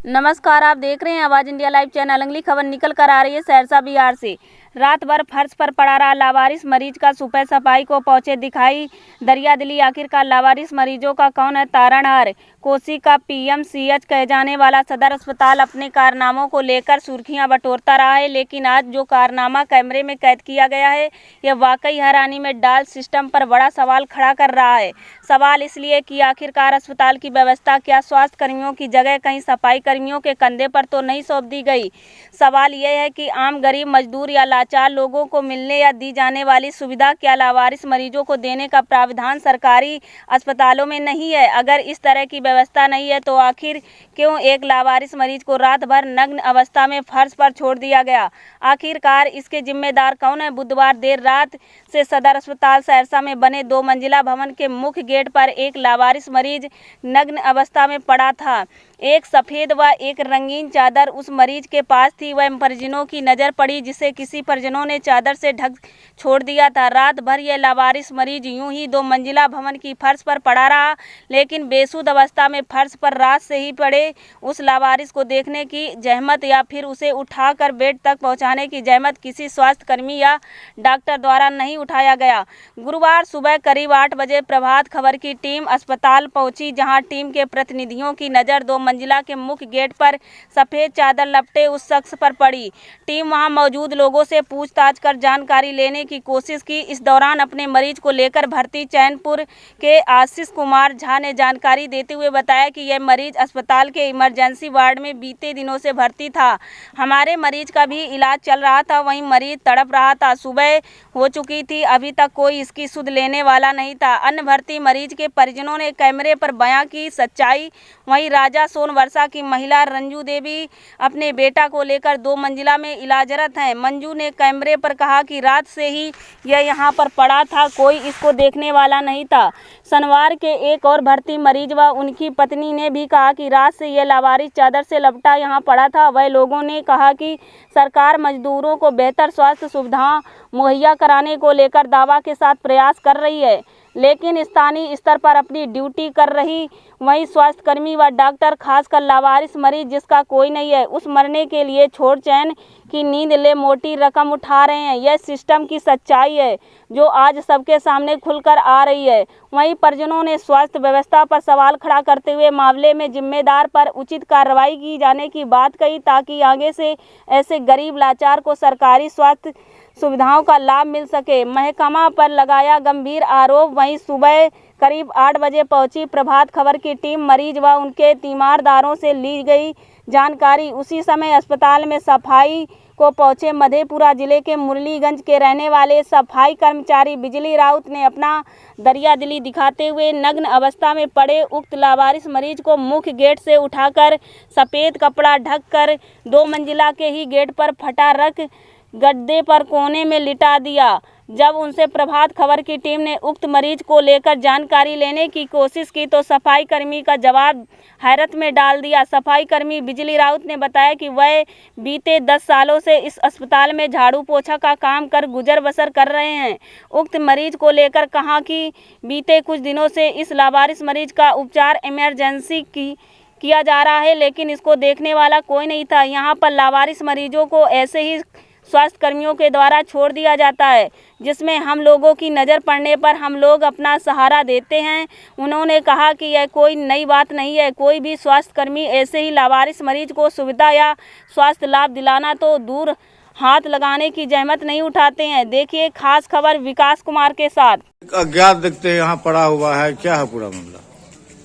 नमस्कार, आप देख रहे हैं आवाज इंडिया लाइव चैनल। अगली खबर निकल कर आ रही है सहरसा बिहार से। रात भर फर्श पर पड़ा रहा लावारिस मरीज का सुबह सफाई को पहुंचे दिखाई दरिया दिली। आखिरकार लावारिस मरीजों का कौन है तारणहार? कोसी का पीएमसीएच कहे जाने वाला सदर अस्पताल अपने कारनामों को लेकर सुर्खियां बटोरता रहा है, लेकिन आज जो कारनामा कैमरे में कैद किया गया है यह वाकई हैरानी में डाल सिस्टम पर बड़ा सवाल खड़ा कर रहा है। सवाल इसलिए कि आखिरकार अस्पताल की व्यवस्था क्या स्वास्थ्य कर्मियों की जगह कहीं सफाई कर्मियों के कंधे पर तो नहीं सौंप दी गई? सवाल यह है कि आम गरीब मजदूर या लाचार लोगों को मिलने या दी जाने वाली सुविधा क्या लावारिस मरीजों को देने का प्रावधान सरकारी अस्पतालों में नहीं है? अगर इस तरह की व्यवस्था नहीं है तो आखिर क्यों एक लावारिस मरीज को रात भर नग्न अवस्था में फर्श पर छोड़ दिया गया? आखिरकार इसके जिम्मेदार कौन है? बुधवार देर रात से सदर अस्पताल सहरसा में बने 2 मंजिला भवन के मुख्य गेट पर एक लावारिस मरीज नग्न अवस्था में पड़ा था। एक सफेद व एक रंगीन चादर उस मरीज के पास थी। वह परिजनों की नजर पड़ी जिसे किसी परिजनों ने चादर से ढक छोड़ दिया था। रात भर यह लावारिस मरीज यूं ही 2 मंजिला भवन की फर्श पर पड़ा रहा, लेकिन बेसुध अवस्था में फर्श पर रात से ही पड़े उस लावारिस को देखने की जहमत या फिर उसे उठाकर बेड तक पहुंचाने की जहमत किसी स्वास्थ्य कर्मी या डॉक्टर द्वारा नहीं उठाया गया। गुरुवार सुबह करीब 8 बजे प्रभात खबर की टीम अस्पताल पहुंची, जहां टीम के प्रतिनिधियों की नज़र 2 मंजिला के मुख्य गेट पर सफ़ेद चादर लपटे उस शख्स पर पड़ी। टीम वहां मौजूद लोगों से पूछताछ कर जानकारी लेने की कोशिश की। इस दौरान अपने मरीज को लेकर भर्ती चैनपुर के आशीष कुमार झा ने जानकारी देते हुए बताया कि यह मरीज अस्पताल के इमरजेंसी वार्ड में बीते दिनों से भर्ती था। हमारे मरीज का भी इलाज चल रहा था, वहीं मरीज तड़प रहा था। सुबह हो चुकी थी, अभी तक कोई इसकी सुध लेने वाला नहीं था। अन्य भर्ती मरीज के परिजनों ने कैमरे पर बयां की सच्चाई। वहीं राजा सोनवर्षा की महिला रंजू देवी अपने बेटा को लेकर 2 मंजिला में इलाजरत हैं। मंजू ने कैमरे पर कहा कि रात से ही यह यहाँ पर पड़ा था, कोई इसको देखने वाला नहीं था। शनिवार के एक और भर्ती मरीज व उनकी पत्नी ने भी कहा कि रात से यह लावारिस चादर से लपटा यहाँ पड़ा था। वह लोगों ने कहा कि सरकार मजदूरों को बेहतर स्वास्थ्य सुविधाएं मुहैया कराने को लेकर दावा के साथ प्रयास कर रही है, लेकिन स्थानीय स्तर पर अपनी ड्यूटी कर रही वहीं स्वास्थ्यकर्मी व डॉक्टर खासकर लावारिस मरीज जिसका कोई नहीं है उस मरने के लिए छोड़ चैन की नींद ले मोटी रकम उठा रहे हैं। यह सिस्टम की सच्चाई है जो आज सबके सामने खुलकर आ रही है। वहीं परिजनों ने स्वास्थ्य व्यवस्था पर सवाल खड़ा करते हुए मामले में जिम्मेदार पर उचित कार्रवाई की जाने की बात कही, ताकि आगे से ऐसे गरीब लाचार को सरकारी स्वास्थ्य सुविधाओं का लाभ मिल सके। महकमा पर लगाया गंभीर आरोप। वहीं सुबह करीब 8 बजे पहुंची प्रभात खबर की टीम मरीज व उनके तीमारदारों से ली गई जानकारी। उसी समय अस्पताल में सफाई को पहुंचे मधेपुरा जिले के मुरलीगंज के रहने वाले सफाई कर्मचारी बिजली राउत ने अपना दरिया दिली दिखाते हुए नग्न अवस्था में पड़े उक्त लावारिस मरीज को मुख्य गेट से उठाकर सफ़ेद कपड़ा ढककर 2 मंजिला के ही गेट पर फटा रख गड्ढे पर कोने में लिटा दिया। जब उनसे प्रभात खबर की टीम ने उक्त मरीज को लेकर जानकारी लेने की कोशिश की तो सफाई कर्मी का जवाब हैरत में डाल दिया। सफाई कर्मी बिजली राउत ने बताया कि वह बीते 10 सालों से इस अस्पताल में झाड़ू पोछा का काम कर गुजर बसर कर रहे हैं। उक्त मरीज को लेकर कहा कि बीते कुछ दिनों से इस लावारिस मरीज का उपचार इमरजेंसी किया जा रहा है, लेकिन इसको देखने वाला कोई नहीं था। यहाँ पर लावारिस मरीजों को ऐसे ही स्वास्थ्य कर्मियों के द्वारा छोड़ दिया जाता है, जिसमें हम लोगों की नज़र पड़ने पर हम लोग अपना सहारा देते हैं। उन्होंने कहा कि यह कोई नई बात नहीं है। कोई भी स्वास्थ्य कर्मी ऐसे ही लावारिस मरीज को सुविधा या स्वास्थ्य लाभ दिलाना तो दूर हाथ लगाने की जहमत नहीं उठाते हैं। देखिए खास खबर विकास कुमार के साथ। अज्ञात देखते यहाँ पड़ा हुआ है, क्या है पूरा मामला?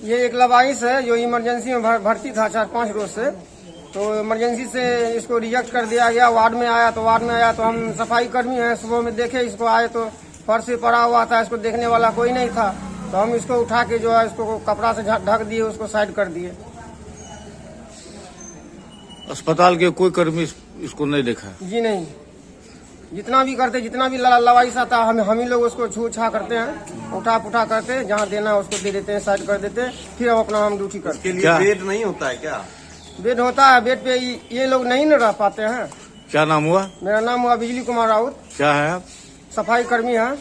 ये एक लावारिस है जो इमरजेंसी में भर्ती था 4-5 रोज से, तो इमरजेंसी से इसको रिजेक्ट कर दिया गया। वार्ड में आया तो हम सफाई कर्मी हैं, सुबह में देखे इसको आए तो फर्श पे पड़ा हुआ था, इसको देखने वाला कोई नहीं था, तो हम इसको उठा के जो है इसको कपड़ा से ढक दिए, उसको साइड कर दिए। अस्पताल के कोई कर्मी इसको नहीं देखा? जी नहीं, जितना भी लावारिस आता हम ही लोग उसको छू छा करते हैं, उठा पुठा करते, जहाँ देना है उसको दे देते हैं, साइड कर देते हैं, फिर हम अपना ड्यूटी करते हैं। क्या बेड नहीं होता है? क्या बेड होता है? बेड पे ये लोग नहीं न रह पाते हैं। क्या नाम हुआ? मेरा नाम हुआ बिजली कुमार राउत। क्या है आप? सफाई कर्मी है।